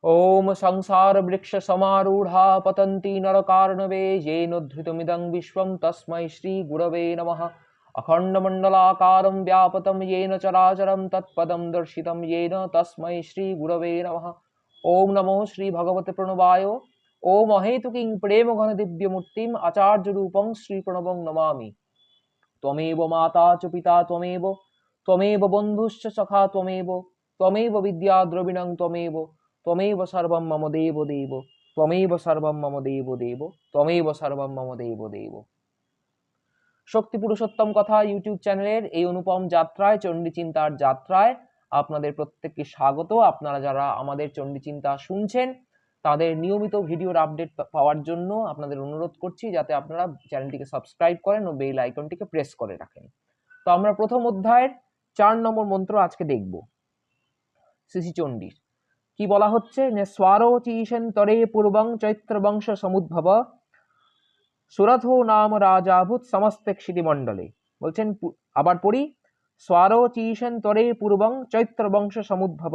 ओम संसार वृक्ष समारूढ़ा पतन्ति नरकार्णवे येन धृतमिदं विश्वं तस्मै श्री गुरवे नमः। अखण्डमण्डलाकारं व्यापतं येन चराचरं तत्पदं दर्शितं येन तस्मै श्री गुरवे नमः। ओम नमो श्री भगवते प्रणवाय। ओम अहेतुकीं प्रेम घन दिव्यमूर्तिम् आचार्य रूपं श्री प्रणवं नमामि। त्वमेव माता च पिता त्वमेव, त्वमेव बन्धुश्च सखा त्वमेव, त्वमेव विद्या द्रविणं त्वमेव, त्वमेव सर्वं मम देव देव, त्वमेव सर्वं मम देव देव, त्वमेव सर्वं मम देव देव। শক্তি পুরুষোত্তম কথা ইউটিউব চ্যানেলের এই অনুপম যাত্রায় চণ্ডী চিন্তার যাত্রায় আপনাদের প্রত্যেককে স্বাগত। আপনারা যারা আমাদের চণ্ডী চিন্তা শুনছেন তাদের নিয়মিত ভিডিওর আপডেট পাওয়ার জন্য আপনাদের অনুরোধ করছি যাতে আপনারা চ্যানেলটিকে সাবস্ক্রাইব করেন ও বেল আইকনটিকে প্রেস করে রাখেন। তো আমরা প্রথম অধ্যায়ের 4 নম্বর মন্ত্র আজকে দেখব। শ্রী চণ্ডীর কি বলা হচ্ছে, স্বারোচিষন্তরে পূর্বং চৈত্র বংশ সমুদ্ভব সুরথো নাম রাজাভূত সমস্তে ক্ষিতিমণ্ডলে। বলছেন আবার পড়ি, স্বারোচিষন্তরে পূর্বং চৈত্র বংশ সমুদ্ভব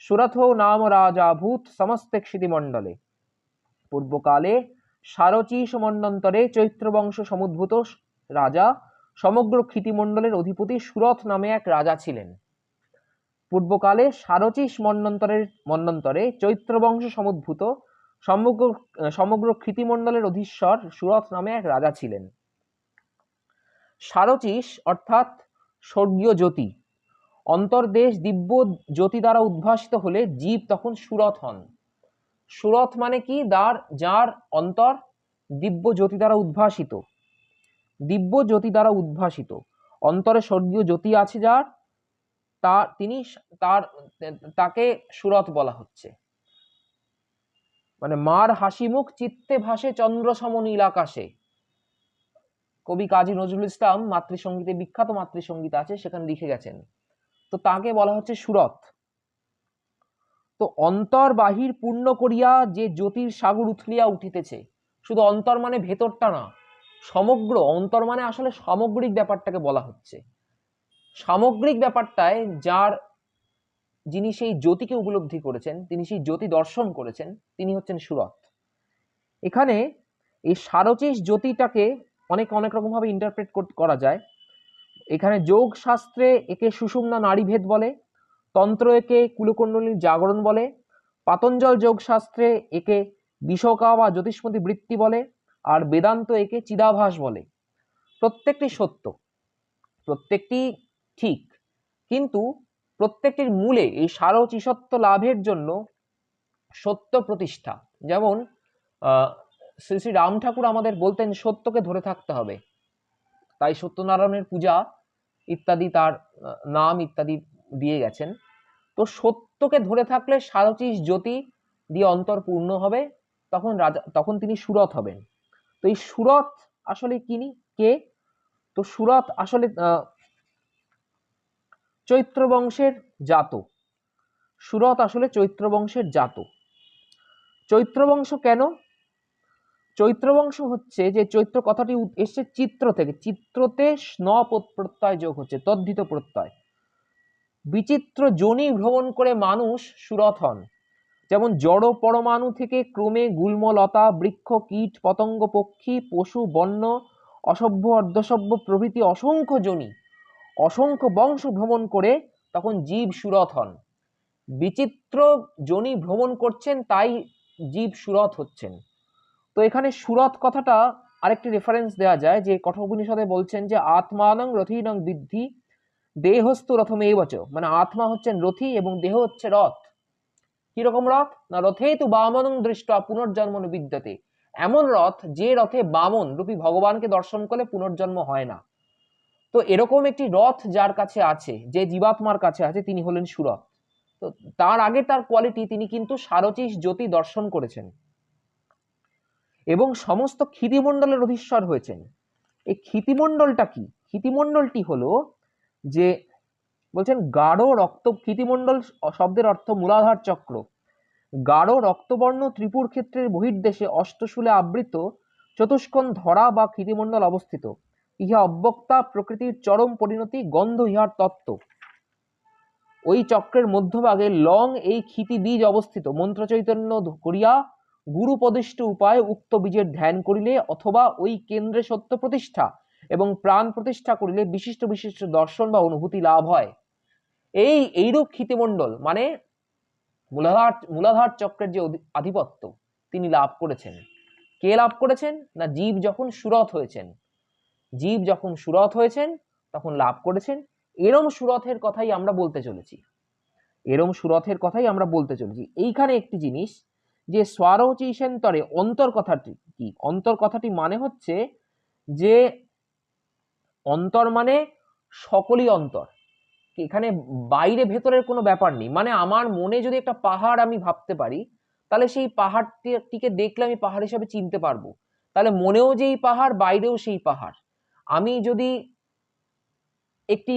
সুরথো নাম রাজাভূত সমস্তে ক্ষিতিমণ্ডলে। পূর্বকালে সারচিষ মন্বন্তরে চৈত্র বংশ সমুদ্ভূত রাজা সমগ্র ক্ষিতিমণ্ডলের অধিপতি সুরথ নামে এক রাজা ছিলেন। পূর্বকালে সারচিষ মন্বন্তরে চৈত্র বংশ সমুদ্ভূত সমগ্র ক্ষিতিমণ্ডলের অধীশ্বর সুরথ নামে এক রাজা ছিলেন। সারচিষ অর্থাৎ স্বর্গীয় জ্যোতি, অন্তর্দেশ দিব্য জ্যোতি দ্বারা উদ্ভাসিত হলে জীব তখন সুরথ হন। সুরথ মানে কি? যার অন্তর দিব্য জ্যোতি দ্বারা উদ্ভাসিত, দিব্য জ্যোতি দ্বারা উদ্ভাসিত অন্তরে স্বর্গীয় জ্যোতি আছে যার, তাকে সুরথ বলা হচ্ছে। মানে মার হাসিমুখ চিত্তে ভাসে চন্দ্র সম নীল আকাশে। কবি কাজী নজরুল ইসলাম মাতৃসঙ্গীতে, বিখ্যাত মাতৃসঙ্গীত আছে, সেখানে লিখে গেছেন। তো তাকে বলা হচ্ছে সুরথ। তো অন্তর বাহির পূর্ণ করিয়া যে জ্যোতির সাগর উথলিয়া উঠিতেছে, শুধু অন্তর মানে ভেতরটা না, সমগ্র অন্তর মানে আসলে সামগ্রিক ব্যাপারটাকে বলা হচ্ছে। সামগ্রিক ব্যাপারটায় যিনি সেই জ্যোতিকে উপলব্ধি করেছেন, তিনি সেই জ্যোতি দর্শন করেছেন, তিনি হচ্ছেন সুরথ। এখানে এই সারচিষ জ্যোতিটাকে অনেক রকম ভাবে ইন্টারপ্রেট করা যায়। এখানে যোগ শাস্ত্রে একে সুষুম্না নাড়ীভেদ বলে, তন্ত্র একে কুলকুণ্ডলিনীর জাগরণ বলে, পাতঞ্জল যোগ শাস্ত্রে একে বিশকা বা জ্যোতিষ্মতি বৃত্তি বলে, আর বেদান্ত একে চিদাভাস বলে। প্রত্যেকটি সত্য, প্রত্যেকটি ঠিক, কিন্তু প্রত্যেকটির মূলে এই সারচিষত্ব লাভের জন্য সত্য প্রতিষ্ঠা। যেমন শ্রী শ্রী রাম ঠাকুর আমাদের বলতেন সত্যকে ধরে থাকতে হবে, তাই সত্যনারায়ণের পূজা ইত্যাদি তার নাম ইত্যাদি দিয়ে গেছেন। তো সত্যকে ধরে থাকলে সারচিষ জ্যোতি দিয়ে অন্তর পূর্ণ হবে, তখন তিনি সুরথ হবেন। তো এই সুরথ আসলে কে? তো সুরথ আসলে চৈত্র বংশের জাত। সুরথ আসলে চৈত্র বংশের জাত। চৈত্র বংশ কেন? চৈত্র বংশ হচ্ছে, যে চৈত্র কথাটি এসছে চিত্র থেকে, চিত্রতে স্ন প্রত্যয় যোগ হচ্ছে, তদ্ধিত প্রত্যয়। বিচিত্র যোনি ভ্রমণ করে মানুষ সুরথ হন। যেমন জড় পরমাণু থেকে ক্রমে গুল্মলতা, বৃক্ষ, কীট, পতঙ্গ, পক্ষী, পশু, বন্য, অসভ্য, অর্ধসভ্য প্রভৃতি অসংখ্য যোনি, অসংখ্য বংশ ভ্রমণ করে তখন জীব সুরথ হন। বিচিত্র যোনি ভ্রমণ করছেন, তাই জীব সুরথ হচ্ছেন। তো এখানে সুরথ কথাটা আরেকটি রেফারেন্স দেওয়া যায়, যে কঠোপনিষদে বলছেন যে আত্মানং রথিনং বিদ্ধি দেহস্তু রথমেবচ, মানে আত্মা হচ্ছেন রথী এবং দেহ হচ্ছে রথ। কিরকম রথ? না রথে তু বামনং দৃষ্টা পুনর্জন্ম বিদ্যতে, এমন রথ যে রথে বামন রূপী ভগবানকে দর্শন করলে পুনর্জন্ম হয় না। তো এরকম একটি রথ যার কাছে আছে, যে জীবাত্মার কাছে আছে, তিনি হলেন সুরথ। তো তার আগে তার কোয়ালিটি, তিনি কিন্তু সারচিষ জ্যোতি দর্শন করেছেন এবং সমস্ত ক্ষিতিমণ্ডলের অধীশ্বর হয়েছেন। এই ক্ষিতিমণ্ডলটা কি? ক্ষিতিমণ্ডলটি হলো যে বলছেন গাঢ় রক্ত, ক্ষিতিমণ্ডল শব্দের অর্থ মূলাধার চক্র। গাঢ় রক্তবর্ণ ত্রিপুর ক্ষেত্রের বহির্দেশে অষ্টশূলে আবৃত চতুষ্কোণ ধরা বা ক্ষিতিমণ্ডল অবস্থিত। ইহা অব্যক্তা প্রকৃতির চরম পরিণতি, গন্ধ ইহার তত্ত্ব। ওই চক্রের মধ্যভাগে লং এই ক্ষিতি বীজ অবস্থিত। মন্ত্র চৈতন্য করিয়া গুরুপদিষ্ট উপায় উক্ত বীজের ধ্যান করিলে অথবা ওই কেন্দ্রে সত্য প্রতিষ্ঠা এবং প্রাণ প্রতিষ্ঠা করিলে বিশিষ্ট বিশিষ্ট দর্শন বা অনুভূতি লাভ হয়। এইরূপ ক্ষিতিমণ্ডল মানে মূলাধার চক্রের যে আধিপত্য তিনি লাভ করেছেন। কে লাভ করেছেন? না জীব যখন সুরত হয়েছেন, জীব যখন সুরত হয়েছেন তখন লাভ করেছেন। এরম সুরথের কথাই আমরা বলতে চলেছি, এরম সুরথের কথাই আমরা বলতে চলেছি। এইখানে একটি জিনিস যে স্বরচিষেন্তরে অন্তর কথাটি কি? অন্তর কথাটি মানে হচ্ছে যে অন্তর মানে সকলই অন্তর, এখানে বাইরে ভেতরের কোনো ব্যাপার নেই। মানে আমার মনে যদি একটা পাহাড় আমি ভাবতে পারি, তাহলে সেই পাহাড়টিকে দেখলে আমি পাহাড় হিসাবে চিনতে পারবো। তাহলে মনেও যেই পাহাড়, বাইরেও সেই পাহাড়। আমি যদি একটি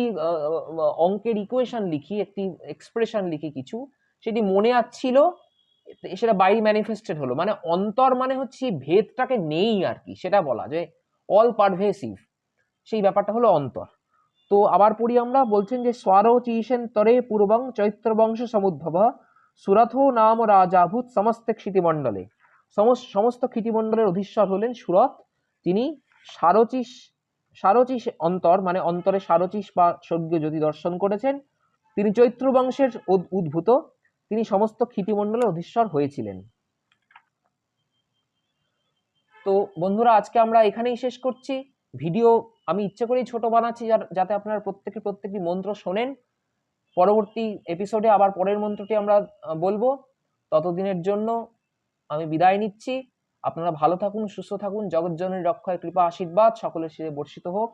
অঙ্কের ইকুয়েশন লিখি, একটি এক্সপ্রেশন লিখি কিছু, সেটি মনে আসছিল, সেটা বাইরে ম্যানিফেস্টেড হলো। মানে অন্তর মানে হচ্ছে ভেদটাকে নেই আর কি, সেটা বলা যায় অল পারভেসিভ, সেই ব্যাপারটা হলো অন্তর। তো আবার পড়ি আমরা, বলছেন যে স্বরচিষেন তরে পূর্বং চৈত্র বংশ সমুদ্ভব সুরথো নাম রাজাভূত সমস্ত ক্ষিতিমণ্ডলে। সমস্ত ক্ষিতিমণ্ডলের অধীশ্বর হলেন সুরথ। তিনি সারচিস অন্তর মানে অন্তরে সারচিস বা স্বর্গীয় জ্যোতি দর্শন করেছেন। তিনি চৈত্র বংশের উদ্ভূত, তিনি সমস্ত ক্ষিতিমণ্ডলের অধীশ্বর হয়েছিলেন। তো বন্ধুরা, আজকে আমরা এখানেই শেষ করছি ভিডিও। আমি ইচ্ছে করেই ছোট বানাচ্ছি যাতে আপনারা প্রত্যেকটি মন্ত্র শোনেন। পরবর্তী এপিসোডে আবার পরের মন্ত্রটি আমরা বলবো। ততদিনের জন্য আমি বিদায় নিচ্ছি। আপনারা ভালো থাকুন, সুস্থ থাকুন। জগৎজননীর রক্ষায় কৃপা আশীর্বাদ সকলের শিরে বর্ষিত হোক।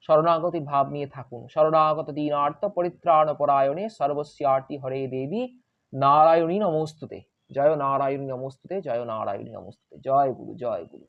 শরণাগতি ভাব নিয়ে থাকুন। শরণাগত দীনার্থ পরিত্রাণ পরায়ণে সর্বস্যার্তি হরে দেবী নারায়ণী নমস্তুতে। জয় নারায়ণী নমস্তুতে, জয় নারায়ণী নমস্তুতে। জয় গুরু, জয় গুরু।